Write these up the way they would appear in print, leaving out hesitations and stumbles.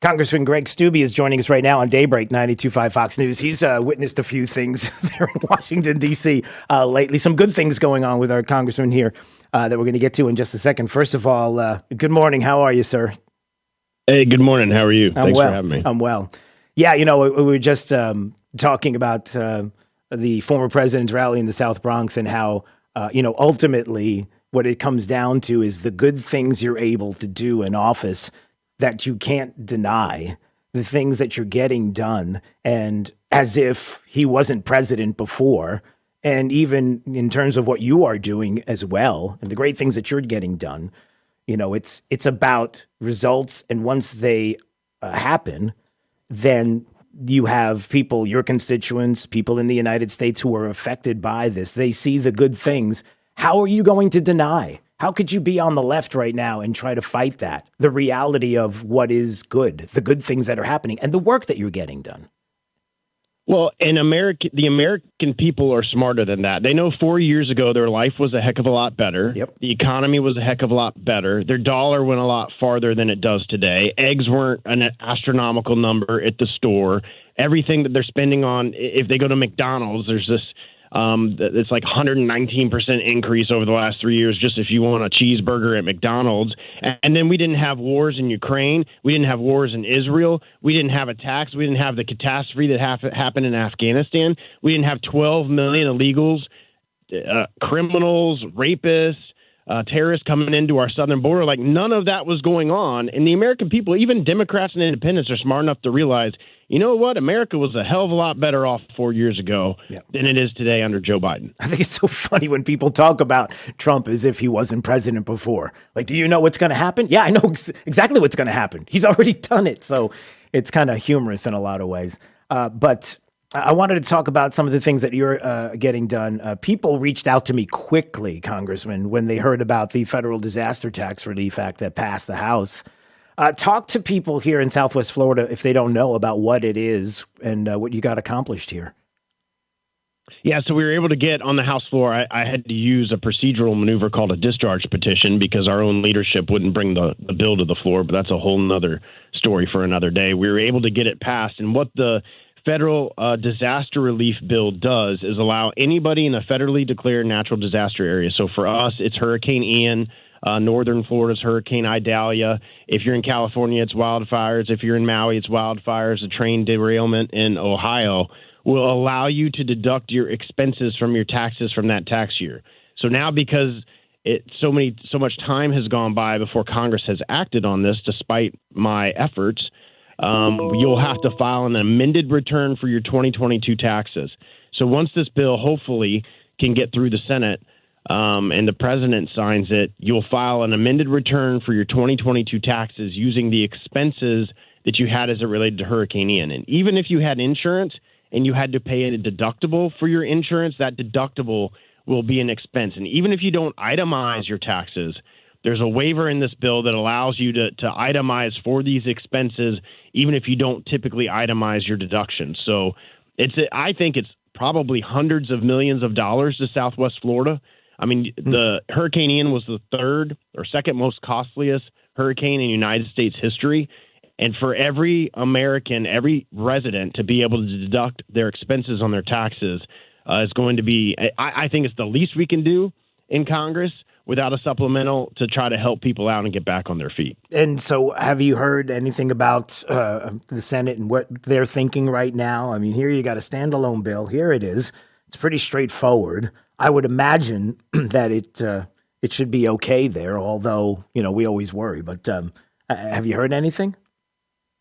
Congressman Greg Steele is joining us right now on Daybreak 92.5 Fox News. He's witnessed a few things there in Washington, D.C. Lately. Some good things going on with our congressman here that we're going to get to in just a second. First of all, good morning. How are you, sir? Hey, good morning. How are you? Thanks for having me. I'm well. Yeah, we were just talking about the former president's rally in the South Bronx and how, ultimately what it comes down to is the good things you're able to do in office that you can't deny, the things that you're getting done, and as if he wasn't president before, and even in terms of what you are doing as well, and the great things that you're getting done, it's about results, and once they happen, then you have people, your constituents, people in the United States who are affected by this. They see the good things. How are you going to deny? How could you be on the left right now and try to fight that? The reality of what is good, the good things that are happening, and the work that you're getting done. Well, the American people are smarter than that. They know 4 years ago their life was a heck of a lot better. Yep. The economy was a heck of a lot better. Their dollar went a lot farther than it does today. Eggs weren't an astronomical number at the store. Everything that they're spending on, if they go to McDonald's, there's this it's like 119% increase over the last 3 years, just if you want a cheeseburger at McDonald's. And then we didn't have wars in Ukraine. We didn't have wars in Israel. We didn't have attacks. We didn't have the catastrophe that happened in Afghanistan. We didn't have 12 million illegals, criminals, rapists, terrorists coming into our southern border. Like, none of that was going on. And the American people, even Democrats and independents, are smart enough to realize, you know what? America was a hell of a lot better off 4 years ago than it is today under Joe Biden. I think it's so funny when people talk about Trump as if he wasn't president before. Like, do you know what's going to happen? Yeah, I know exactly what's going to happen. He's already done it. So it's kind of humorous in a lot of ways. But I wanted to talk about some of the things that you're getting done. People reached out to me quickly, Congressman, when they heard about the federal disaster tax relief act that passed the House. Talk to people here in Southwest Florida if they don't know about what it is and what you got accomplished here. Yeah, so we were able to get on the House floor. I had to use a procedural maneuver called a discharge petition because our own leadership wouldn't bring the bill to the floor, but that's a whole nother story for another day. We were able to get it passed, and what the federal disaster relief bill does is allow anybody in a federally declared natural disaster area. So for us, it's Hurricane Ian. Northern Florida's Hurricane Idalia. If you're in California, it's wildfires. If you're in Maui, it's wildfires. A train derailment in Ohio will allow you to deduct your expenses from your taxes from that tax year. So now, because so much time has gone by before Congress has acted on this, despite my efforts, you'll have to file an amended return for your 2022 taxes. So once this bill hopefully can get through the Senate, and the president signs it, you'll file an amended return for your 2022 taxes using the expenses that you had as it related to Hurricane Ian. And even if you had insurance and you had to pay a deductible for your insurance, that deductible will be an expense. And even if you don't itemize your taxes, there's a waiver in this bill that allows you to itemize for these expenses, even if you don't typically itemize your deductions. So I think it's probably hundreds of millions of dollars to Southwest Florida. I mean, the Hurricane Ian was the third or second most costliest hurricane in United States history. And for every American, every resident to be able to deduct their expenses on their taxes is going to be, I think it's the least we can do in Congress without a supplemental to try to help people out and get back on their feet. And so have you heard anything about the Senate and what they're thinking right now? I mean, here you got a standalone bill. Here it is. It's pretty straightforward. I would imagine that it should be okay there, although, we always worry. But have you heard anything?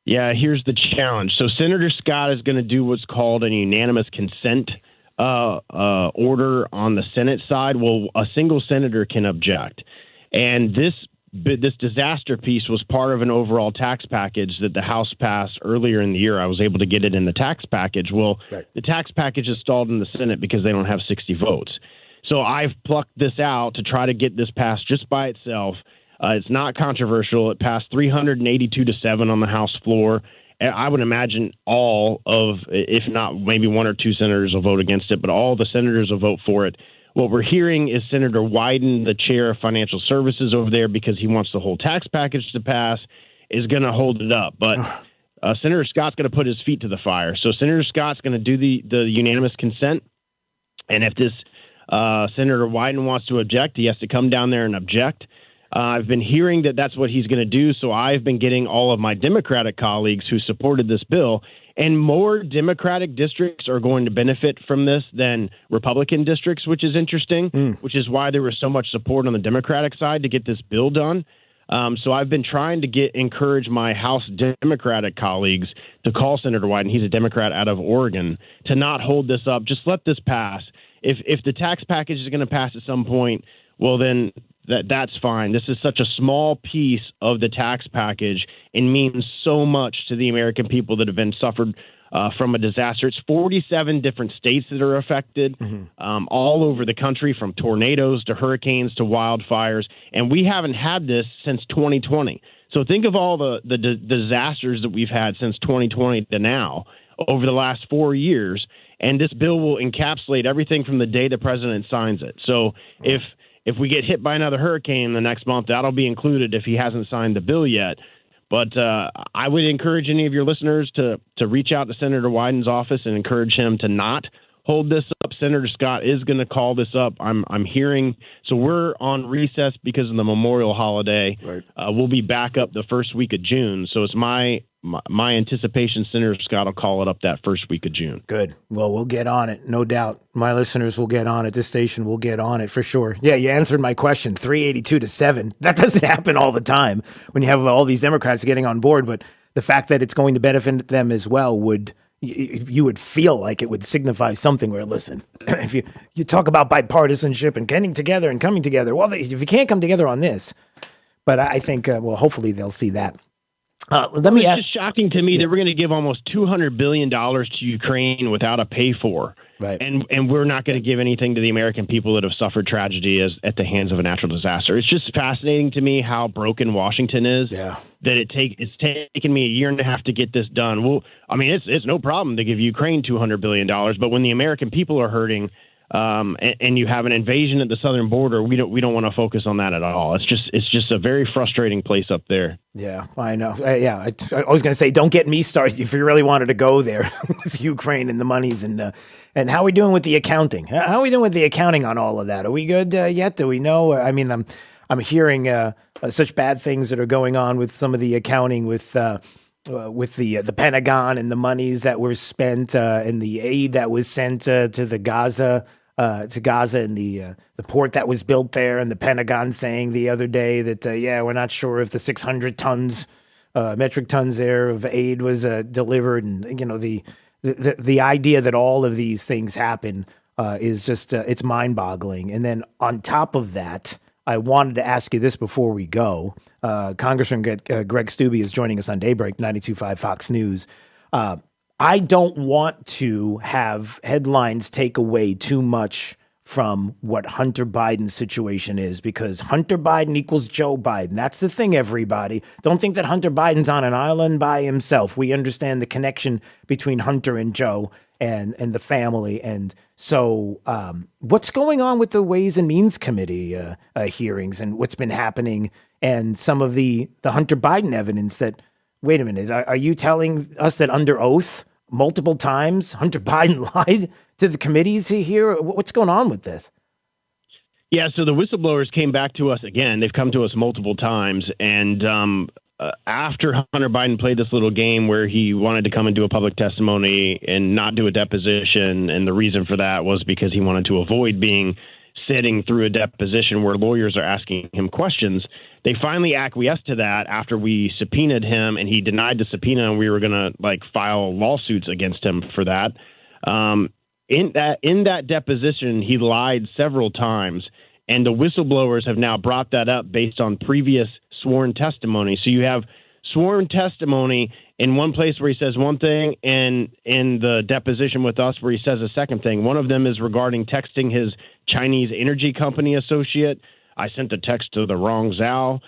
Yeah, here's the challenge. So Senator Scott is going to do what's called an unanimous consent order on the Senate side. Well, a single senator can object. And this disaster piece was part of an overall tax package that the House passed earlier in the year. I was able to get it in the tax package. Well, right. The tax package is stalled in the Senate because they don't have 60 votes. So I've plucked this out to try to get this passed just by itself. It's not controversial. It passed 382-7 on the House floor. I would imagine all of, if not maybe one or two senators will vote against it, but all the senators will vote for it. What we're hearing is Senator Wyden, the chair of financial services over there, because he wants the whole tax package to pass, is going to hold it up. But Senator Scott's going to put his feet to the fire. So Senator Scott's going to do the unanimous consent. And if this Senator Wyden wants to object, he has to come down there and object. I've been hearing that that's what he's going to do. So I've been getting all of my Democratic colleagues who supported this bill, and more Democratic districts are going to benefit from this than Republican districts, which is interesting, which is why there was so much support on the Democratic side to get this bill done. So I've been trying to encourage my House Democratic colleagues to call Senator Wyden, he's a Democrat out of Oregon, to not hold this up. Just let this pass. If the tax package is going to pass at some point, well, then that's fine. This is such a small piece of the tax package and means so much to the American people that have been suffered from a disaster. It's 47 different states that are affected, all over the country, from tornadoes to hurricanes to wildfires. And we haven't had this since 2020. So think of all the disasters that we've had since 2020 to now over the last 4 years. And this bill will encapsulate everything from the day the president signs it. So if we get hit by another hurricane the next month, that'll be included if he hasn't signed the bill yet. But I would encourage any of your listeners to reach out to Senator Wyden's office and encourage him to not hold this up. Senator Scott is going to call this up. I'm hearing. So we're on recess because of the Memorial holiday. Right. We'll be back up the first week of June. So it's my anticipation Senator Scott will call it up that first week of June. Good. Well, we'll get on it, no doubt. My listeners will get on it. This station will get on it for sure. Yeah, you answered my question, 382 to 7. That doesn't happen all the time when you have all these Democrats getting on board, but the fact that it's going to benefit them as well you would feel like it would signify something where, listen, if you talk about bipartisanship and getting together and coming together, well, if you can't come together on this, but I think, hopefully they'll see that. It's just shocking to me that we're going to give almost $200 billion to Ukraine without a pay for. Right. And we're not going to give anything to the American people that have suffered tragedy at the hands of a natural disaster. It's just fascinating to me how broken Washington is. Yeah. That it's taken me a year and a half to get this done. Well, I mean, it's no problem to give Ukraine $200 billion, but when the American people are hurting, and you have an invasion at the southern border, we don't want to focus on that at all. It's just a very frustrating place up there. Yeah, I know. I was going to say, don't get me started if you really wanted to go there with Ukraine and the monies and how are we doing with the accounting? How are we doing with the accounting on all of that? Are we good yet? Do we know? I mean, I'm hearing such bad things that are going on with some of the accounting with the Pentagon and the monies that were spent and the aid that was sent to Gaza and the port that was built there, and the Pentagon saying the other day that we're not sure if the 600 metric tons there of aid was delivered, and the idea that all of these things happen is just it's mind-boggling. And then on top of that, I wanted to ask you this before we go. Congressman Greg Steube is joining us on Daybreak 92.5 Fox News. I don't want to have headlines take away too much from what Hunter Biden's situation is, because Hunter Biden equals Joe Biden. That's the thing, everybody. Don't think that Hunter Biden's on an island by himself. We understand the connection between Hunter and Joe and the family. And so what's going on with the Ways and Means Committee hearings and what's been happening and some of the Hunter Biden evidence that, wait a minute, are you telling us that under oath multiple times Hunter Biden lied to the committees here? What's going on with this? Yeah, so the whistleblowers came back to us again. They've come to us multiple times. And after Hunter Biden played this little game where he wanted to come and do a public testimony and not do a deposition, and the reason for that was because he wanted to avoid sitting through a deposition where lawyers are asking him questions, they finally acquiesced to that after we subpoenaed him, and he denied the subpoena, and we were going to file lawsuits against him for that. In that deposition, he lied several times, and the whistleblowers have now brought that up based on previous sworn testimony. So you have sworn testimony in one place where he says one thing, and in the deposition with us where he says a second thing. One of them is regarding texting his Chinese energy company associate. I sent a text to the wrong Zhao.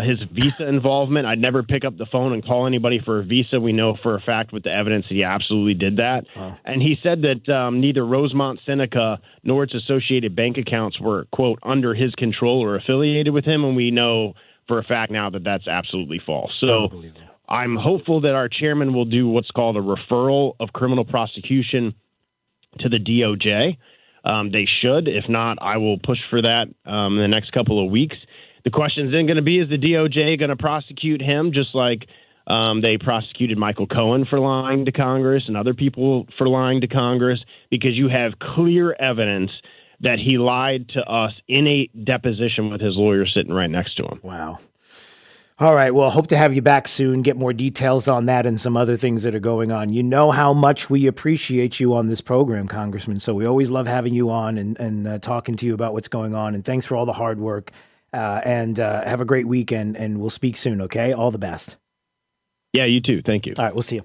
His visa involvement, I'd never pick up the phone and call anybody for a visa. We know for a fact with the evidence he absolutely did that. And he said that neither Rosemont Seneca nor its associated bank accounts were, quote, under his control or affiliated with him. And we know for a fact now that that's absolutely false. So I'm hopeful that our chairman will do what's called a referral of criminal prosecution to the DOJ. They should. If not, I will push for that in the next couple of weeks. The question is then going to be, is the DOJ going to prosecute him just like they prosecuted Michael Cohen for lying to Congress and other people for lying to Congress? Because you have clear evidence that he lied to us in a deposition with his lawyer sitting right next to him. Wow. All right. Well, hope to have you back soon, get more details on that and some other things that are going on. You know how much we appreciate you on this program, Congressman. So we always love having you on and talking to you about what's going on. And thanks for all the hard work. And have a great weekend, and we'll speak soon, okay? All the best. Yeah, you too. Thank you. All right. We'll see you.